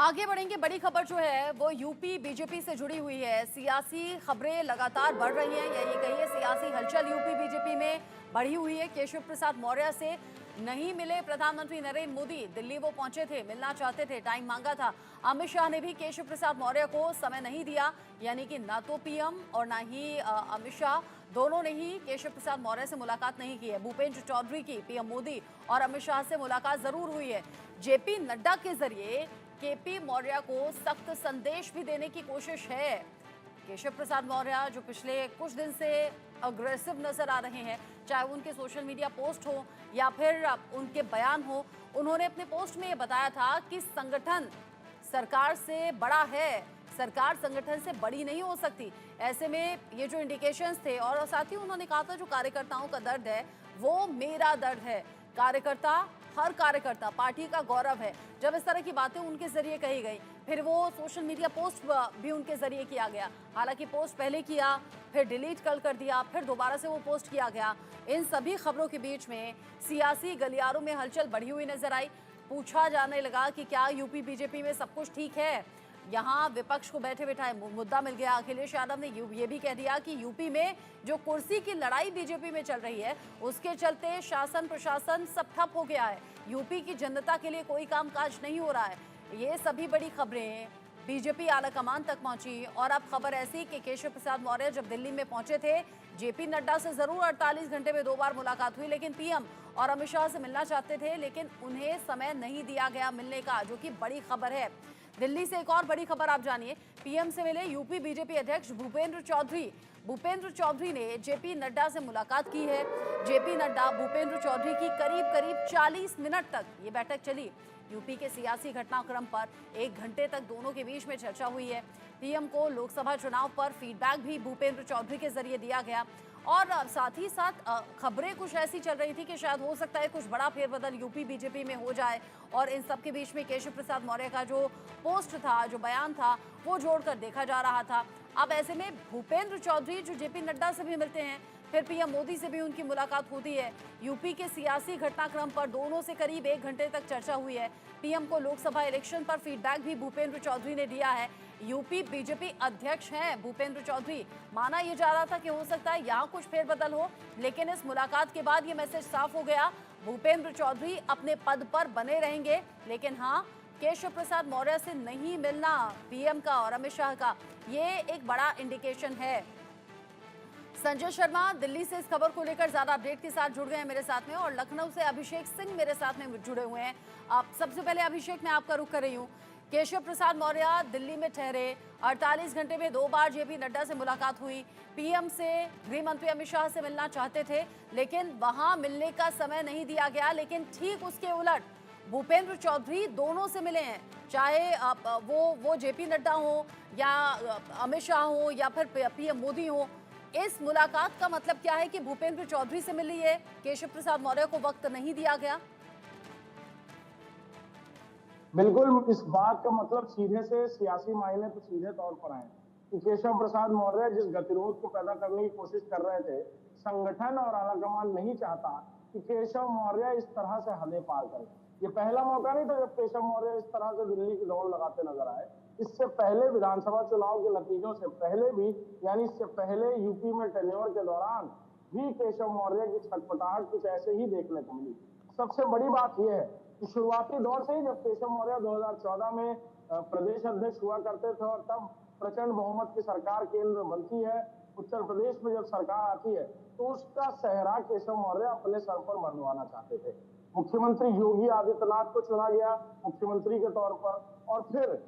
आगे बढ़ेंगे। बड़ी खबर जो है वो यूपी बीजेपी से जुड़ी हुई है। सियासी खबरें लगातार बढ़ रही हैं, या ये कहिए सियासी हलचल यूपी बीजेपी में बढ़ी हुई है। केशव प्रसाद मौर्य से नहीं मिले प्रधानमंत्री नरेंद्र मोदी। दिल्ली वो पहुंचे थे, मिलना चाहते थे, टाइम मांगा था। अमित शाह ने भी केशव प्रसाद मौर्य को समय नहीं दिया, यानी कि ना तो पीएम और ना ही अमित शाह, दोनों ने ही केशव प्रसाद मौर्य से मुलाकात नहीं की है। भूपेंद्र चौधरी की पीएम मोदी और अमित शाह से मुलाकात जरूर हुई है। जेपी नड्डा के जरिए केपी मौर्य को सख्त संदेश भी देने की कोशिश है। केशव प्रसाद मौर्य जो पिछले कुछ दिन से अग्रेसिव नजर आ रहे हैं, चाहे उनके सोशल मीडिया पोस्ट हो या फिर उनके बयान हो, उन्होंने अपने पोस्ट में ये बताया था कि संगठन सरकार से बड़ा है, सरकार संगठन से बड़ी नहीं हो सकती। ऐसे में ये जो इंडिकेशंस थे, और साथ ही उन्होंने कहा था जो कार्यकर्ताओं का दर्द है वो मेरा दर्द है। कार्यकर्ता, हर कार्यकर्ता पार्टी का गौरव है। जब इस तरह की बातें उनके जरिए कही गई, फिर वो सोशल मीडिया पोस्ट भी उनके जरिए किया गया। हालांकि पोस्ट पहले किया, फिर डिलीट कल कर दिया, फिर दोबारा से वो पोस्ट किया गया। इन सभी खबरों के बीच में सियासी गलियारों में हलचल बढ़ी हुई नजर आई। पूछा जाने लगा कि क्या यूपी बीजेपी में सब कुछ ठीक है। यहाँ विपक्ष को बैठे बैठाए मुद्दा मिल गया। अखिलेश यादव ने ये भी कह दिया कि यूपी में जो कुर्सी की लड़ाई बीजेपी में चल रही है, उसके चलते शासन प्रशासन सब ठप हो गया है। यूपी की जनता के लिए कोई कामकाज नहीं हो रहा है। ये सभी बड़ी खबरें बीजेपी आलाकमान तक पहुंची। और अब खबर ऐसी कि केशव प्रसाद मौर्य जब दिल्ली में पहुंचे थे, जेपी नड्डा से जरूर 48 घंटे में 2 बार मुलाकात हुई, लेकिन पीएम और अमित शाह से मिलना चाहते थे, लेकिन उन्हें समय नहीं दिया गया मिलने का, जो कि बड़ी खबर है। दिल्ली से एक और बड़ी खबर आप जानिए। पीएम से मिले यूपी बीजेपी अध्यक्ष भूपेंद्र चौधरी। भूपेंद्र चौधरी ने जेपी नड्डा से मुलाकात की है। जेपी नड्डा, भूपेंद्र चौधरी की करीब 40 मिनट तक ये बैठक चली। यूपी के सियासी घटनाक्रम पर 1 घंटे तक दोनों के बीच में चर्चा हुई है। पीएम को लोकसभा चुनाव पर फीडबैक भी भूपेंद्र चौधरी के जरिए दिया गया। और साथ ही साथ खबरें कुछ ऐसी चल रही थी कि शायद हो सकता है कुछ बड़ा फेरबदल यूपी बीजेपी में हो जाए। और इन सब के बीच में केशव प्रसाद मौर्य का जो पोस्ट था, जो बयान था, वो जोड़कर देखा जा रहा था। अब ऐसे में भूपेंद्र चौधरी जो जेपी नड्डा से भी मिलते हैं, फिर पीएम मोदी से भी उनकी मुलाकात होती है। यूपी के सियासी घटनाक्रम पर दोनों से करीब 1 घंटे तक चर्चा हुई है। पीएम को लोकसभा इलेक्शन पर फीडबैक भी भूपेंद्र चौधरी ने दिया है। यूपी बीजेपी अध्यक्ष हैं भूपेंद्र चौधरी। माना यह जा रहा था कि हो सकता है यहाँ कुछ फेरबदल हो, लेकिन इस मुलाकात के बाद ये मैसेज साफ हो गया, भूपेंद्र चौधरी अपने पद पर बने रहेंगे। लेकिन हाँ, केशव प्रसाद मौर्य से नहीं मिलना पीएम का और अमित शाह का, ये एक बड़ा इंडिकेशन है। संजय शर्मा दिल्ली से इस खबर को लेकर ज्यादा अपडेट के साथ जुड़ गए हैं मेरे साथ में, और लखनऊ से अभिषेक सिंह मेरे साथ में जुड़े हुए हैं। आप सबसे पहले अभिषेक, मैं आपका रुख कर रही हूँ। केशव प्रसाद मौर्य दिल्ली में ठहरे, 48 घंटे में 2 बार जेपी नड्डा से मुलाकात हुई। पीएम से, गृह मंत्री अमित शाह से मिलना चाहते थे, लेकिन वहां मिलने का समय नहीं दिया गया। लेकिन ठीक उसके उलट भूपेंद्र चौधरी दोनों से मिले हैं, चाहे वो जेपी नड्डा हो या अमित शाह हो या फिर पीएम मोदी हो। इस मुलाकात का मतलब क्या है कि भूपेंद्र चौधरी से मिली है, केशव प्रसाद मौर्य को वक्त नहीं दिया गया? बिल्कुल, इस बात का मतलब सीधे से सियासी मायने तो सीधे तौर पर आए कि केशव प्रसाद मौर्य जिस गतिरोध को पैदा करने की कोशिश कर रहे थे, संगठन और आलाकमान नहीं चाहता कि केशव मौर्य इस तरह से हदें पार करे। ये पहला मौका नहीं था जब केशव मौर्य इस तरह से दिल्ली की दौड़ लगाते नजर आए। इससे पहले विधानसभा चुनाव के नतीजों से पहले भी, यानी इससे पहले यूपी में टेन्योर के दौरान भी केशव मौर्य की छटपटाहट कुछ ऐसे ही देखने को मिली। सबसे बड़ी बात यह है कि शुरुआती दौर से ही जब केशव मौर्य 2014 में प्रदेश अध्यक्ष हुआ करते थे, और तब प्रचंड बहुमत की सरकार केंद्र बनती है, उत्तर प्रदेश में जब सरकार आती है, तो उसका सेहरा केशव मौर्य अपने सर पर मंडवाना चाहते थे। मुख्यमंत्री योगी आदित्यनाथ को चुना गया मुख्यमंत्री के तौर पर, और फिर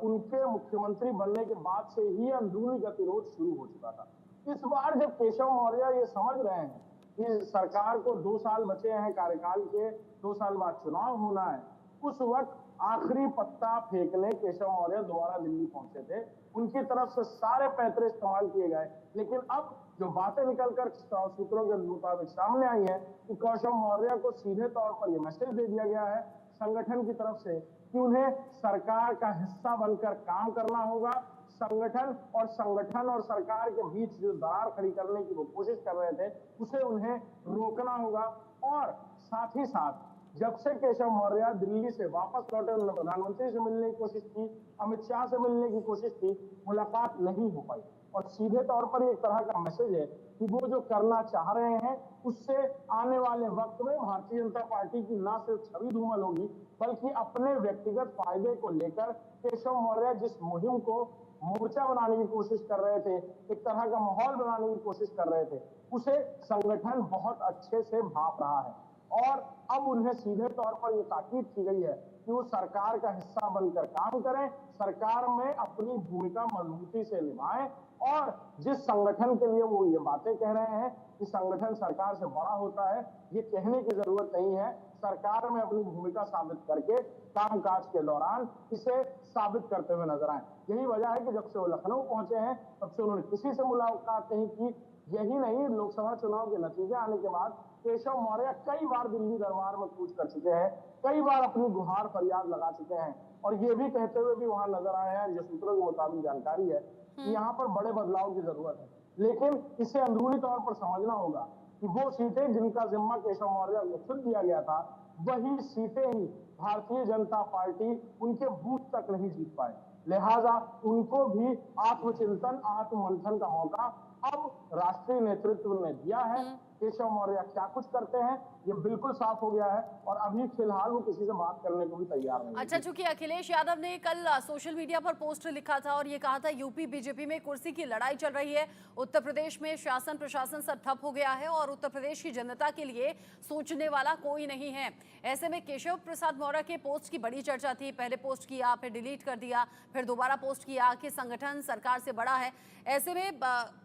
उनके मुख्यमंत्री बनने के बाद से ही अंदरूनी गतिरोध शुरू हो चुका था। इस बार जब केशव मौर्य ये समझ रहे हैं कि सरकार को 2 साल बचे हैं कार्यकाल के, 2 साल बाद चुनाव होना है, उस वक्त आखिरी पत्ता फेंकने केशव मौर्य दोबारा दिल्ली पहुंचे थे। उनकी तरफ से सारे पैतरे इस्तेमाल किए गए, लेकिन अब जो बातें निकलकर सूत्रों के मुताबिक सामने आई है कि केशव मौर्य को सीधे तौर पर यह मैसेज दे दिया गया है संगठन की तरफ से कि उन्हें सरकार का हिस्सा बनकर काम करना होगा। संगठन और सरकार के बीच जो दरार खड़ी करने की वो कोशिश कर रहे थे, उसे उन्हें रोकना होगा। और साथ ही साथ जब से केशव मौर्य दिल्ली से वापस लौटे, उन्होंने प्रधानमंत्री से मिलने की कोशिश की, अमित शाह से मिलने की कोशिश की, मुलाकात नहीं हो पाई। और सीधे तौर पर एक तरह का मैसेज है कि वो जो करना चाह रहे हैं उससे आने वाले वक्त में भारतीय जनता पार्टी की न सिर्फ छवि धूमल होगी, बल्कि अपने व्यक्तिगत फायदे को लेकर केशव मौर्य जिस मुहिम को मोर्चा बनाने की कोशिश कर रहे थे, एक तरह का माहौल बनाने की कोशिश कर रहे थे, उसे संगठन बहुत अच्छे से भाप रहा है। और अब उन्हें सीधे तौर पर यह ताकीद की गई है कि वो सरकार का हिस्सा बनकर काम करें, सरकार में अपनी भूमिका मजबूती से निभाएं, और जिस संगठन के लिए वो ये बातें कह रहे हैं कि संगठन सरकार से बड़ा होता है, ये कहने की जरूरत नहीं है। सरकार में अपनी भूमिका साबित करके कामकाज के दौरान इसे साबित करते हुए नजर आए। यही वजह है कि जब से वो लखनऊ पहुंचे हैं तब से उन्होंने किसी से मुलाकात नहीं की। यही नहीं, लोकसभा चुनाव के नतीजे आने के बाद केशव मौर्य कई बार दिल्ली दरबार में कूच कर चुके हैं, कई बार अपनी गुहार फरियाद लगा चुके हैं, और ये भी कहते हुए भी वहां नजर आए हैं, जो सूत्रों के मुताबिक जानकारी है कि यहाँ पर बड़े बदलाव की जरूरत है। लेकिन इसे अंदरूनी तौर पर समझना होगा कि वो सीटें जिनका जिम्मा केशव मौर्य को खुद दिया गया था, वही सीटें ही भारतीय जनता पार्टी उनके बूथ तक नहीं जीत पाए। लिहाजा उनको भी आत्मचिंतन, आत्ममंथन का मौका अब राष्ट्रीय नेतृत्व ने दिया है। केशव मौर्य क्या कुछ करते हैं ये बिल्कुल साफ हो गया है, और अभी फिलहाल वो किसी से बात करने को भी तैयार नहीं। अच्छा, चूंकि अखिलेश यादव ने कल सोशल मीडिया पर पोस्ट लिखा था और ये कहा था यूपी बीजेपी में कुर्सी की लड़ाई चल रही है, उत्तर प्रदेश में शासन प्रशासन सब ठप हो गया है और उत्तर प्रदेश की जनता के लिए सोचने वाला कोई नहीं है। ऐसे में केशव प्रसाद मौर्य के पोस्ट की बड़ी चर्चा थी। पहले पोस्ट किया, फिर डिलीट कर दिया, फिर दोबारा पोस्ट किया कि संगठन सरकार से बड़ा है। ऐसे में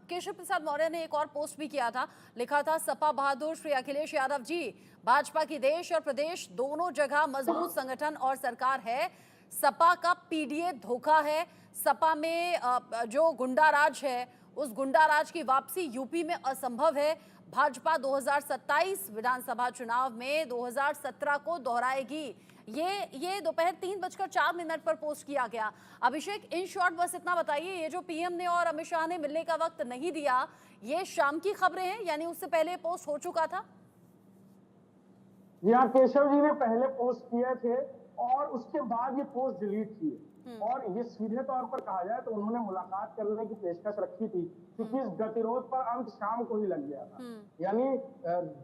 केशव प्रसाद मौर्य ने एक और पोस्ट भी किया था, लिखा था, सपा बहादुर श्री अखिलेश यादव जी, भाजपा की देश और प्रदेश दोनों जगह मजबूत संगठन और सरकार है। सपा का पीडीए धोखा है। सपा में जो गुंडा राज है उस गुंडा राज की वापसी यूपी में असंभव है। भाजपा 2027 विधानसभा चुनाव में 2017 को दोहराएगी। ये दोपहर 3:04 पर पोस्ट किया गया। अभिषेक, इन शॉर्ट बस इतना बताइए, ये जो पीएम ने और अमित शाह ने मिलने का वक्त नहीं दिया, ये शाम की खबरें हैं, यानी उससे पहले पोस्ट हो चुका था? यहाँ केशव जी ने पहले पोस्ट किए थे और उसके बाद ये पोस्ट डिलीट किए, और ये सीधे तौर पर कहा जाए तो उन्होंने मुलाकात करने की पेशकश रखी थी, क्योंकि इस गतिरोध पर अंत शाम को ही लग गया था। यानी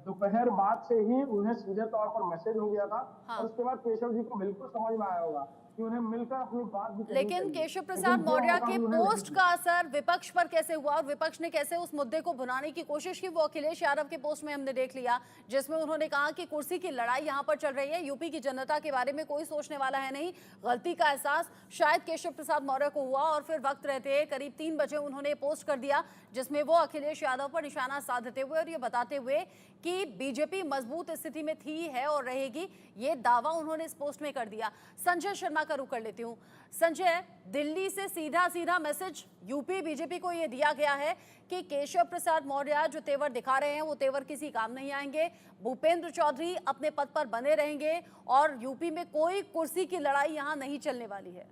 दोपहर बाद से ही उन्हें सीधे तौर पर मैसेज हो गया था। और उसके बाद केशव जी को बिल्कुल समझ में आया होगा कि उन्हें मिलकर अपनी बात भी करनी लेकिन चाहिए। केशव प्रसाद मौर्य के पोस्ट का असर विपक्ष पर कैसे हुआ और विपक्ष ने कैसे उस मुद्दे को भुनाने की कोशिश की, वो अखिलेश यादव के पोस्ट में हमने देख लिया, जिसमें उन्होंने कहा कि कुर्सी की लड़ाई यहां पर चल रही है, यूपी की जनता के बारे में कोई सोचने वाला है नहीं। गलती का एहसास शायद केशव प्रसाद मौर्य को हुआ और फिर वक्त रहते करीब 3 बजे उन्होंने पोस्ट कर दिया, जिसमें वो अखिलेश यादव पर निशाना साधते हुए और ये बताते हुए कि बीजेपी मजबूत स्थिति में थी, है और रहेगी, ये दावा उन्होंने इस पोस्ट में कर दिया। संजय शर्मा का रुख कर लेती हूँ। संजय, दिल्ली से सीधा मैसेज यूपी बीजेपी को यह दिया गया है कि केशव प्रसाद मौर्य जो तेवर दिखा रहे हैं वो तेवर किसी काम नहीं आएंगे, भूपेंद्र चौधरी अपने पद पर बने रहेंगे और यूपी में कोई कुर्सी की लड़ाई यहां नहीं चलने वाली है।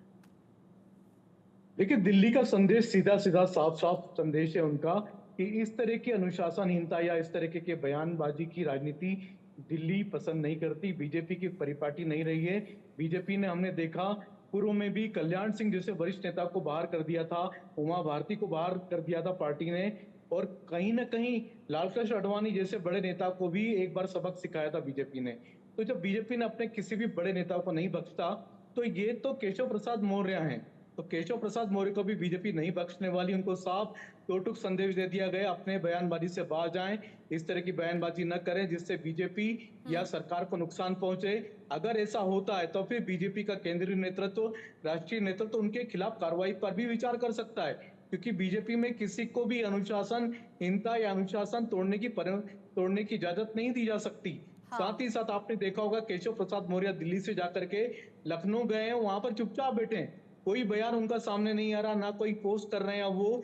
देखिए, दिल्ली का संदेश सीधा साफ संदेश है उनका कि इस तरह की अनुशासनहीनता या इस तरह के बयानबाजी की राजनीति दिल्ली पसंद नहीं करती। बीजेपी की परिपाटी नहीं रही है। बीजेपी ने, हमने देखा पूर्व में भी कल्याण सिंह जैसे वरिष्ठ नेता को बाहर कर दिया था, उमा भारती को बाहर कर दिया था पार्टी ने, और कहीं ना कहीं लालकृष्ण आडवाणी जैसे बड़े नेता को भी एक बार सबक सिखाया था बीजेपी ने। तो जब बीजेपी ने अपने किसी भी बड़े नेता को नहीं बख्शता, तो ये तो केशव प्रसाद मौर्य हैं, तो केशव प्रसाद मौर्य को भी बीजेपी नहीं बख्शने वाली। उनको साफ टोटुक संदेश दे दिया गया, अपने बयानबाजी से बाहर जाएं, इस तरह की बयानबाजी न करें जिससे बीजेपी या सरकार को नुकसान पहुंचे। अगर ऐसा होता है तो फिर बीजेपी का केंद्रीय नेतृत्व, राष्ट्रीय नेतृत्व उनके खिलाफ कार्रवाई पर भी विचार कर सकता है, क्योंकि बीजेपी में किसी को भी अनुशासनहीनता या अनुशासन तोड़ने की इजाजत नहीं दी जा सकती। साथ ही साथ आपने देखा होगा केशव प्रसाद मौर्य दिल्ली से जाकर के लखनऊ गए हैं, वहां पर चुपचाप बैठे हैं, कोई बयान उनका सामने नहीं आ रहा, ना कोई पोस्ट कर रहे हैं, वो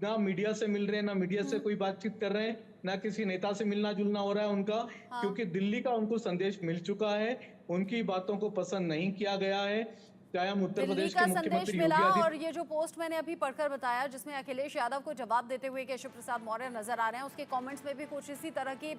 ना मीडिया से मिल रहे हैं, ना मीडिया से कोई बातचीत कर रहे हैं, ना किसी नेता से मिलना जुलना हो रहा है उनका। क्योंकि दिल्ली का उनको संदेश मिल चुका है, उनकी बातों को पसंद नहीं किया गया है। चाहे हम उत्तर दिल्ली प्रदेश का के संदेश मुख्यमंत्री मिला योगी और ये जो पोस्ट मैंने अभी पढ़कर बताया जिसमें अखिलेश यादव को जवाब देते हुए केशव प्रसाद मौर्य नजर आ रहे हैं, उसके कमेंट्स में भी कुछ इसी तरह की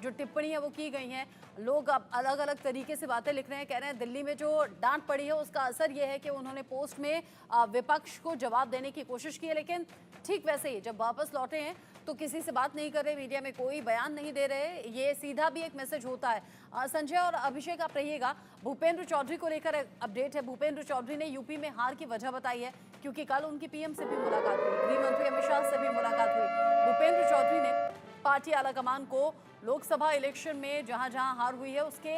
जो टिप्पणी है वो की गई हैं। लोग अब अलग अलग तरीके से बातें लिख रहे हैं, कह रहे हैं दिल्ली में जो डांट पड़ी है उसका असर ये है कि उन्होंने पोस्ट में विपक्ष को जवाब देने की कोशिश की है, लेकिन ठीक वैसे ही जब वापस लौटे हैं तो किसी से बात नहीं कर रहे, मीडिया में कोई बयान नहीं दे रहे। ये सीधा भी एक मैसेज होता है। संजय और अभिषेक आप रहिएगा। भूपेंद्र चौधरी को लेकर अपडेट है। भूपेंद्र चौधरी ने यूपी में हार की वजह बताई है, क्योंकि कल उनकी पीएम से भी मुलाकात हुई, गृह मंत्री अमित शाह से भी मुलाकात हुई। भूपेंद्र चौधरी ने पार्टी आलाकमान को लोकसभा इलेक्शन में जहां जहां हार हुई है उसके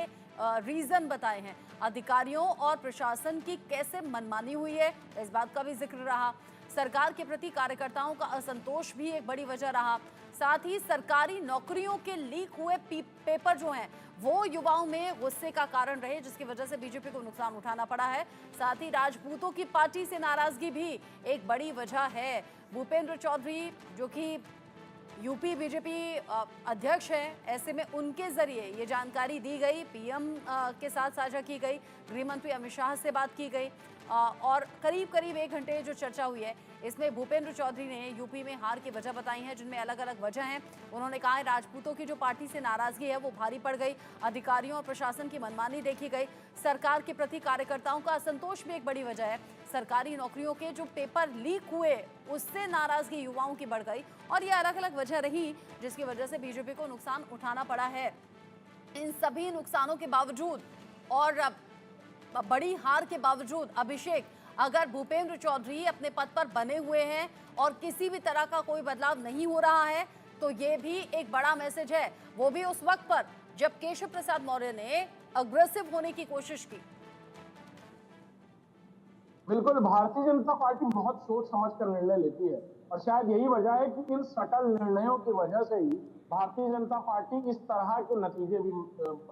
रीजन बताए हैं। अधिकारियों और प्रशासन की कैसे मनमानी हुई है, इस बात का भी जिक्र रहा। सरकार के प्रति कार्यकर्ताओं का असंतोष भी एक बड़ी वजह रहा। साथ ही सरकारी नौकरियों के लीक हुए पेपर जो हैं वो युवाओं में गुस्से का कारण रहे, जिसकी वजह से बीजेपी को नुकसान उठाना पड़ा है। साथ ही राजपूतों की पार्टी से नाराजगी भी एक बड़ी वजह है। भूपेंद्र चौधरी जो कि यूपी बीजेपी अध्यक्ष हैं, ऐसे में उनके जरिए ये जानकारी दी गई, पीएम के साथ साझा की गई, गृह मंत्री अमित शाह से बात की गई और करीब करीब 1 घंटे जो चर्चा हुई है इसमें भूपेंद्र चौधरी ने यूपी में हार की वजह बताई है, जिनमें अलग अलग वजह हैं। उन्होंने कहा है राजपूतों की जो पार्टी से नाराजगी है वो भारी पड़ गई, अधिकारियों और प्रशासन की मनमानी देखी गई, सरकार के प्रति कार्यकर्ताओं का असंतोष भी एक बड़ी वजह है, सरकारी नौकरियों के जो पेपर लीक हुए उससे नाराजगी युवाओं की बढ़ गई और ये अलग अलग वजह रही जिसकी वजह से बीजेपी को नुकसान उठाना पड़ा है। इन सभी नुकसानों के बावजूद और बड़ी हार के बावजूद अभिषेक, अगर भूपेंद्र चौधरी अपने पद पर बने हुए हैं और किसी भी तरह का कोई बदलाव नहीं हो रहा है तो ये भी एक बड़ा मैसेज है, वो भी उस वक्त पर जब केशव प्रसाद मौर्य ने अग्रेसिव होने की कोशिश की। बिल्कुल, भारतीय जनता पार्टी बहुत सोच समझ कर निर्णय लेती है और शायद यही वजह है कि इन सटल निर्णयों की वजह से ही भारतीय जनता पार्टी इस तरह के नतीजे भी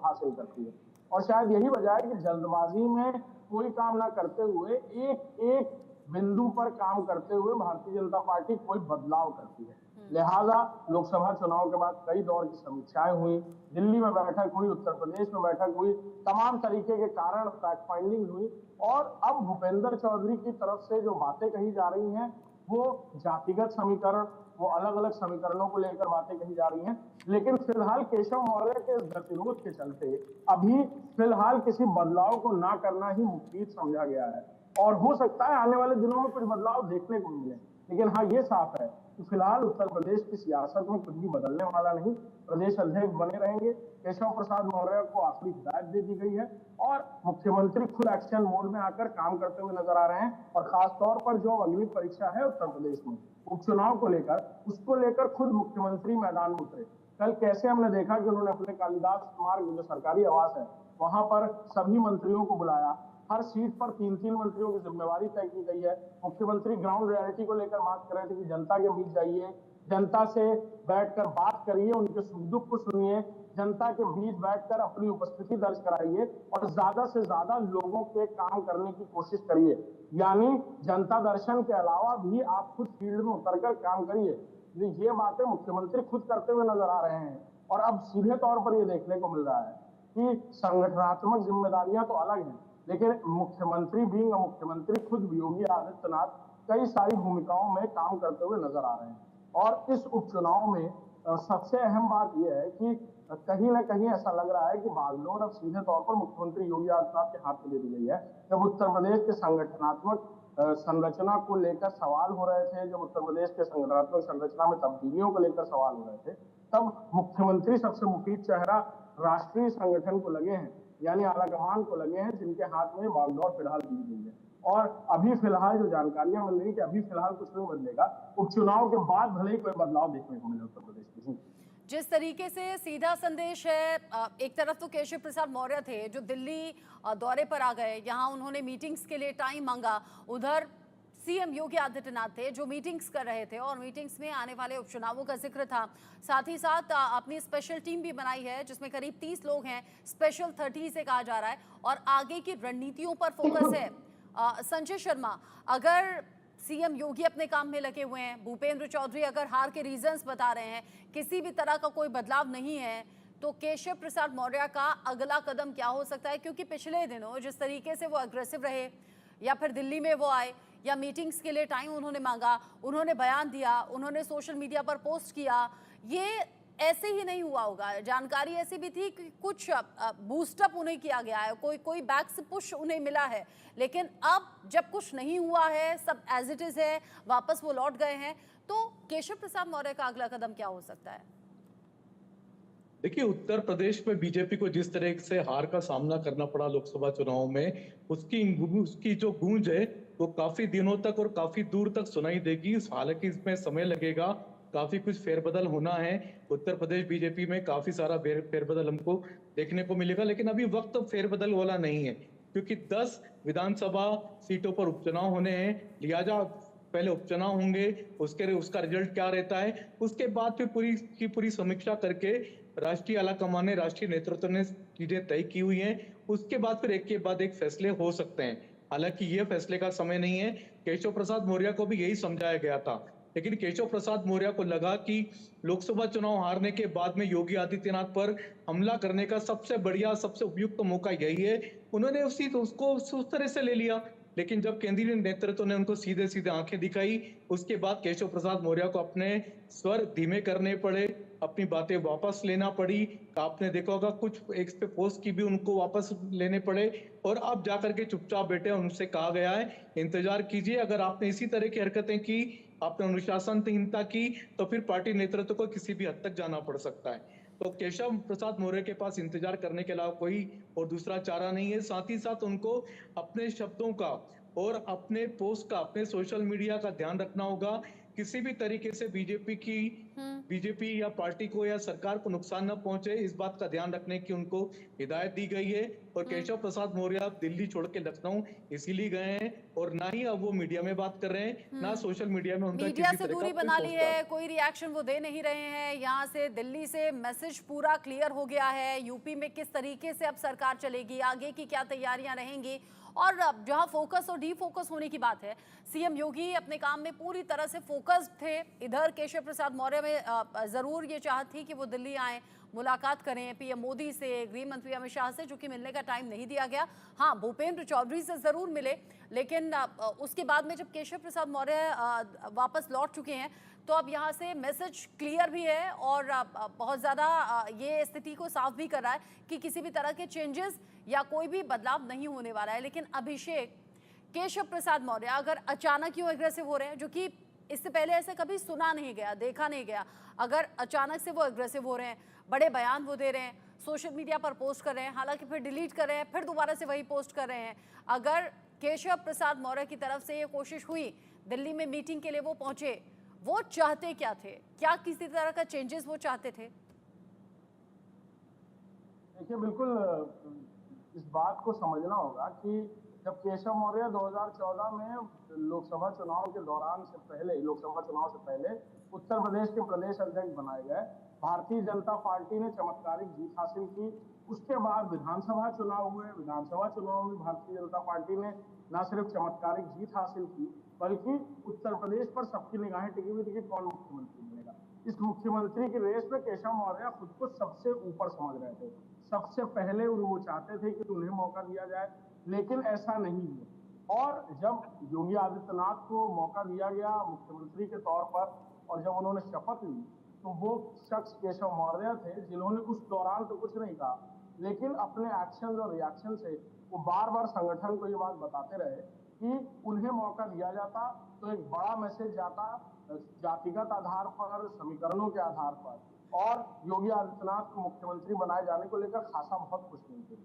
हासिल करती है। और शायद यही वजह है कि जल्दबाजी में कोई काम ना करते हुए एक एक बिंदु पर काम करते हुए भारतीय जनता पार्टी कोई बदलाव करती है। लिहाजा लोकसभा चुनाव के बाद कई दौर की समीक्षाएं हुई, दिल्ली में बैठक हुई, उत्तर प्रदेश में बैठक हुई, तमाम तरीके के कारण फैक्ट फाइंडिंग हुई और अब भूपेंद्र चौधरी की तरफ से जो बातें कही जा रही हैं वो जातिगत समीकरण, वो अलग अलग समीकरणों को लेकर बातें कही जा रही हैं। लेकिन फिलहाल केशव मौर्य के इस गतिरोध के चलते अभी फिलहाल किसी बदलाव को ना करना ही मुफीद समझा गया है और हो सकता है आने वाले दिनों में कुछ बदलाव देखने को मिले। लेकिन हाँ, ये साफ है कि फिलहाल उत्तर प्रदेश की सियासत में कुछ भी बदलने वाला नहीं। प्रदेश अध्यक्ष बने रहेंगे। केशव प्रसाद मौर्य को आखिरी हिदायत दे दी गई है और मुख्यमंत्री खुद एक्शन मोड में आकर काम करते हुए नजर आ रहे हैं और खासतौर पर जो अग्नि परीक्षा है उत्तर प्रदेश में उपचुनाव को लेकर, उसको लेकर खुद मुख्यमंत्री मैदान में उतरे। कल कैसे हमने देखा कि उन्होंने अपने कालिदास मार्ग जो सरकारी आवास है वहां पर सभी मंत्रियों को बुलाया, हर सीट पर 3-3 मंत्रियों की जिम्मेवारी तय की गई है। मुख्यमंत्री ग्राउंड रियलिटी को लेकर बात कर रहे थे कि जनता के बीच जाइए, जनता से बैठकर बात करिए, उनके सुख दुख को सुनिए, जनता के बीच बैठकर अपनी उपस्थिति दर्ज कराइए और ज्यादा से ज्यादा लोगों के काम करने की कोशिश करिए। यानी जनता दर्शन के अलावा भी आप खुद फील्ड में उतरकर काम करिए। ये बातें मुख्यमंत्री खुद करते हुए नजर आ रहे हैं और अब सीधे तौर पर ये देखने को मिल रहा है कि संगठनात्मक जिम्मेदारियां तो अलग हैं, लेकिन मुख्यमंत्री भी मुख्यमंत्री खुद भी योगी आदित्यनाथ कई सारी भूमिकाओं में काम करते हुए नजर आ रहे हैं। और इस उपचुनाव में सबसे अहम बात यह है कि कहीं ना कहीं ऐसा लग रहा है कि बागडोर अब सीधे तौर पर मुख्यमंत्री योगी आदित्यनाथ के हाथ में दे दी गई है। जब उत्तर प्रदेश के संगठनात्मक संरचना को लेकर सवाल हो रहे थे, जब उत्तर प्रदेश के संगठनात्मक संरचना में तब्दीलियों को लेकर सवाल हो रहे थे, तब मुख्यमंत्री सबसे मुफीद चेहरा राष्ट्रीय संगठन को लगे हैं, यानी आलाकमान को लगे हैं, जिनके हाथ में बागडोर फिलहाल दी गई है। और अभी फिलहाल जो जानकारियां मिल रही कि अभी फिलहाल कुछ नहीं बदलेगा, उपचुनाव के बाद भले ही कोई बदलाव देखने को मिले उत्तर प्रदेश में। जिस तरीके से सीधा संदेश है, एक तरफ तो केशव प्रसाद मौर्य थे जो दिल्ली दौरे पर आ गए, यहाँ उन्होंने मीटिंग्स के लिए टाइम मांगा, उधर सीएम योगी आदित्यनाथ थे जो मीटिंग्स कर रहे थे और मीटिंग्स में आने वाले उपचुनावों का जिक्र था। साथ ही साथ अपनी स्पेशल टीम भी बनाई है जिसमें करीब 30 लोग हैं, स्पेशल 30 से कहा जा रहा है और आगे की रणनीतियों पर फोकस है। संजय शर्मा, अगर सीएम योगी अपने काम में लगे हुए हैं, भूपेंद्र चौधरी अगर हार के रीजंस बता रहे हैं, किसी भी तरह का कोई बदलाव नहीं है, तो केशव प्रसाद मौर्य का अगला कदम क्या हो सकता है? क्योंकि पिछले दिनों जिस तरीके से वो अग्रेसिव रहे, या फिर दिल्ली में वो आए या मीटिंग्स के लिए टाइम उन्होंने मांगा, उन्होंने बयान दिया, उन्होंने सोशल मीडिया पर पोस्ट किया, ये ऐसे ही नहीं हुआ होगा। जानकारी ऐसी भी थी कि कुछ बूस्टअप उन्हें किया गया है, कोई बैक से पुश उन्हें मिला है, लेकिन अब जब कुछ नहीं हुआ है, सब एज इट इज है, वापस वो लौट गए हैं, तो केशव प्रसाद मौर्य का अगला कदम क्या हो सकता है? देखिए, उत्तर प्रदेश में बीजेपी को जिस तरह से हार का सामना करना पड़ा लोकसभा चुनाव में, उसकी जो गूंज है वो काफी दिनों तक और काफी दूर तक सुनाई देगी। हालांकि इसमें समय लगेगा, काफी कुछ फेरबदल होना है। उत्तर प्रदेश बीजेपी में काफी सारा फेरबदल हमको देखने को मिलेगा, लेकिन अभी वक्त फेरबदल वाला नहीं है, क्योंकि 10 विधानसभा सीटों पर उपचुनाव होने हैं। लिहाजा पहले उपचुनाव होंगे, उसका रिजल्ट क्या रहता है, उसके बाद फिर पूरी समीक्षा करके राष्ट्रीय आलाकमान ने, राष्ट्रीय नेतृत्व ने चीजें तय की हुई हैं। उसके बाद फिर एक के बाद एक फैसले हो सकते हैं। हालांकि ये फैसले का समय नहीं है। केशव प्रसाद मौर्य को भी यही समझाया गया था, लेकिन केशव प्रसाद मौर्य को लगा कि लोकसभा चुनाव हारने के बाद में योगी आदित्यनाथ पर हमला करने का सबसे बढ़िया, सबसे उपयुक्त मौका यही है। उन्होंने उसको उस तरह से ले लिया, लेकिन जब केंद्रीय नेतृत्व ने उनको सीधे सीधे आंखें दिखाई, उसके बाद केशव प्रसाद मौर्य को अपने स्वर धीमे करने पड़े, अपनी बातें वापस लेना पड़ी। आपने देखा होगा कुछ एक्स पे पोस्ट की भी उनको वापस लेने पड़े, और अब जाकर के चुपचाप बैठे। उनसे कहा गया है इंतजार कीजिए, अगर आपने इसी तरह की हरकतें की, आपने अनुशासनहीनता की, तो फिर पार्टी नेतृत्व को किसी भी हद तक जाना पड़ सकता है। तो केशव प्रसाद मौर्य के पास इंतजार करने के अलावा कोई और दूसरा चारा नहीं है। साथ ही साथ उनको अपने शब्दों का और अपने पोस्ट का, अपने सोशल मीडिया का ध्यान रखना होगा। किसी भी तरीके से बीजेपी या पार्टी को या सरकार को नुकसान न पहुंचे, इस बात का ध्यान रखने की उनको हिदायत दी गई है। और केशव प्रसाद मौर्य अब दिल्ली छोड़ के लखनऊ इसीलिए गए हैं, और ना ही अब वो मीडिया में बात कर रहे हैं, ना सोशल मीडिया में उनका मीडिया किसी से तरह दूरी का बना कोई ली पोस्ट है, कोई रिएक्शन वो दे नहीं रहे हैं। यहाँ से दिल्ली से मैसेज पूरा क्लियर हो गया है, यूपी में किस तरीके से अब सरकार चलेगी, आगे की क्या तैयारियां रहेंगी, और जहां फोकस और डी फोकस होने की बात है, सीएम योगी अपने काम में पूरी तरह से फोकस्ड थे। इधर केशव प्रसाद मौर्य में जरूर ये चाहत थी कि वो दिल्ली आए, मुलाकात करें पीएम मोदी से, गृह मंत्री अमित शाह से, जो कि मिलने का टाइम नहीं दिया गया। हाँ, भूपेंद्र चौधरी से जरूर मिले, लेकिन उसके बाद में जब केशव प्रसाद मौर्य वापस लौट चुके हैं, तो अब यहाँ से मैसेज क्लियर भी है और बहुत ज़्यादा ये स्थिति को साफ भी कर रहा है कि किसी भी तरह के चेंजेस या कोई भी बदलाव नहीं होने वाला है। लेकिन अभिषेक, केशव प्रसाद मौर्य अगर अचानक क्यों एग्रेसिव हो रहे हैं, जो कि इससे पहले ऐसे कभी सुना नहीं गया, देखा नहीं गया, अगर अचानक से वो एग्रेसिव हो रहे हैं, बड़े बयान वो दे रहे हैं, सोशल मीडिया पर पोस्ट कर रहे हैं, हालांकि फिर डिलीट कर रहे हैं, फिर दोबारा से वही पोस्ट कर रहे हैं, अगर केशव प्रसाद मौर्य की तरफ से ये कोशिश हुई, दिल्ली में मीटिंग के लिए वो पहुंचे, वो चाहते क्या थे? क्या किसी तरह का चेंजेस वो चाहते थे? देखिए, बिल्कुल इस बात को समझना होगा कि जब केशव मौर्य 2014 में लोकसभा चुनाव के दौरान से पहले, लोकसभा चुनाव से पहले उत्तर प्रदेश के प्रदेश अध्यक्ष बनाए गए, भारतीय जनता पार्टी ने चमत्कारिक जीत हासिल की। उसके बाद विधानसभा चुनाव हुए, विधानसभा चुनाव में भारतीय जनता पार्टी ने न सिर्फ चमत्कारिक जीत हासिल की, बल्कि उत्तर प्रदेश पर सबकी निगाहें टिकी हुई थी कि कौन मुख्यमंत्री बनेगा। इस मुख्यमंत्री की रेस में केशव मौर्य खुद को सबसे ऊपर समझ रहे थे, सबसे पहले वो चाहते थे कि उन्हें मौका दिया जाए, लेकिन ऐसा नहीं हुआ। और जब योगी आदित्यनाथ को मौका दिया गया मुख्यमंत्री के तौर पर, और जब उन्होंने शपथ ली, तो वो शख्स केशव मौर्य थे जिन्होंने उस दौरान तो कुछ नहीं कहा, लेकिन अपने एक्शन और रिएक्शन से वो बार बार संगठन को ये बात बताते रहे कि उन्हें मौका दिया जाता तो एक बड़ा मैसेज जाता जातिगत आधार पर, समीकरणों के आधार पर, और योगी आदित्यनाथ को मुख्यमंत्री बनाए जाने को लेकर खासा बहुत खुश नहीं थे।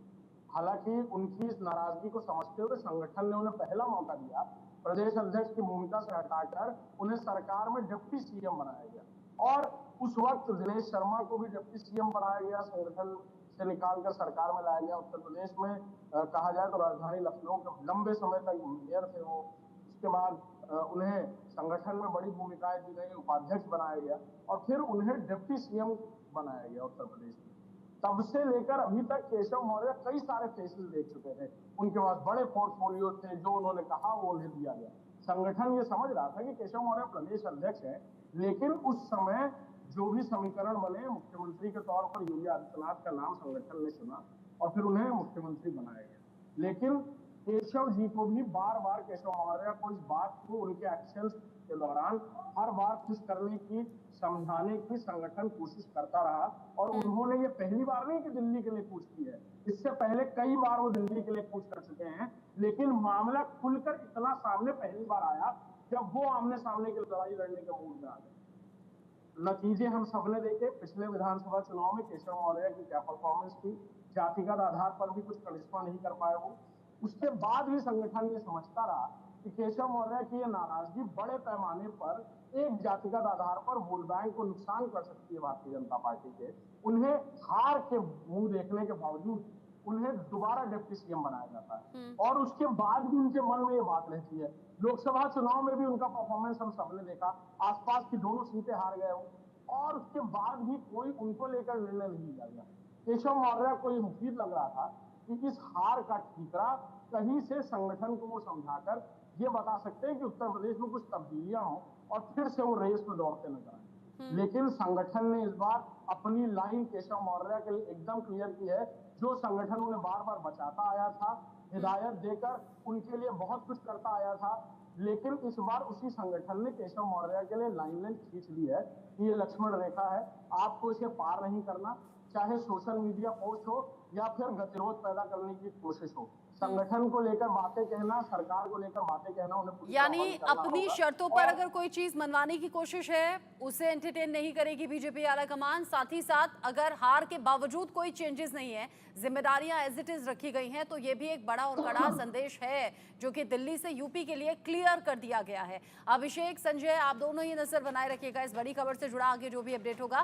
हालांकि उनकी इस नाराजगी को समझते हुए संगठन ने उन्हें पहला मौका दिया, प्रदेश अध्यक्ष की भूमिका से हटाकर उन्हें सरकार में डिप्टी सीएम बनाया गया, और उस वक्त दिनेश शर्मा को भी डिप्टी सीएम बनाया गया, संगठन से निकालकर सरकार में लाया गया। उत्तर प्रदेश में कहा जाए तो राजधानी लखनऊ के लंबे समय तक मेयर थे वो। उसके बाद उन्हें संगठन में बड़ी भूमिकाएं दी गई, उपाध्यक्ष बनाया गया, और फिर उन्हें डिप्टी सीएम बनाया गया उत्तर प्रदेश में। तब से लेकर अभी तक केशव मौर्य कई सारे फेसेस देख चुके थे, उनके पास बड़े पोर्टफोलियो थे, जो उन्होंने कहा वो उन्हें दिया गया। संगठन ये समझ रहा था कि केशव मौर्य प्रदेश अध्यक्ष है, लेकिन उस समय जो भी समीकरण बने, मुख्यमंत्री के तौर पर योगी आदित्यनाथ का नाम संगठन ने चुना और फिर उन्हें मुख्यमंत्री बनाया गया। लेकिन केशव जी को भी बार बार, केशव मौर्य को इस बात को उनके एक्शंस के दौरान हर बार खुश करने की, समझाने की संगठन कोशिश करता रहा। और उन्होंने ये पहली बार नहीं कि दिल्ली के लिए कूच की है, इससे पहले कई बार वो दिल्ली के लिए कूच कर चुके हैं। लेकिन मामला खुलकर इतना सामने पहली बार आया जब वो आमने सामने की लड़ाई लड़ने के मूड में आ गए। नतीजे हम सबने देखे। पिछले विधानसभा चुनाव में केशव मौर्य की क्या परफॉर्मेंस थी, जातिगत आधार पर भी कुछ करिश्मा नहीं कर पाए वो। उसके बाद भी संगठन ये समझता रहा कि केशव मौर्य की ये नाराजगी बड़े पैमाने पर एक जातिगत आधार पर वोट बैंक को नुकसान कर सकती है भारतीय जनता पार्टी के। उन्हें हार के मुंह देखने के बावजूद उन्हें दोबारा डिप्टी सीएम बनाया जाता है, और उसके बाद भी उनके मन में ये बात रहती है। लोकसभा चुनाव में भी उनका परफॉर्मेंस हम सबने देखा, आसपास की दोनों सीटें हार गए वो, और उसके बाद भी कोई उनको लेकर निर्णय नहीं लिया गया। केशव मौर्य को ये मुफीद लग रहा था कि इस हार का ठीकरा कहीं से संगठन को वो समझाकर ये बता सकते हैं कि उत्तर प्रदेश में कुछ तब्दीलियां हो और फिर से वो रेस में दौड़ते नजर आए। लेकिन संगठन ने इस बार अपनी लाइन केशव मौर्य के लिए एकदम क्लियर की है। जो संगठन उन्हें बार बार बचाता आया था, हिदायत देकर उनके लिए बहुत कुछ करता आया था, लेकिन इस बार उसी संगठन ने केशव मौर्य के लिए लाइन खींच दी है कि ये लक्ष्मण रेखा है, आपको इसे पार नहीं करना। चाहे सोशल मीडिया पोस्ट हो या फिर गतिरोध पैदा करने की कोशिश हो, संगठन को लेकर बातें कहना, सरकार को लेकर बातें कहना उन्हें पूरी यानी तरह करना अपनी होगा। शर्तों पर अगर कोई चीज मनवाने की कोशिश है उसे एंटरटेन नहीं करेगी बीजेपी आला कमान। साथ ही साथ अगर हार के बावजूद कोई चेंजेस नहीं है, जिम्मेदारियां एज इट इज रखी गई हैं, तो ये भी एक बड़ा और कड़ा संदेश है जो कि दिल्ली से यूपी के लिए क्लियर कर दिया गया है। अभिषेक, संजय, आप दोनों ही नजर बनाए रखिएगा इस बड़ी खबर से जुड़ा आगे जो भी अपडेट होगा।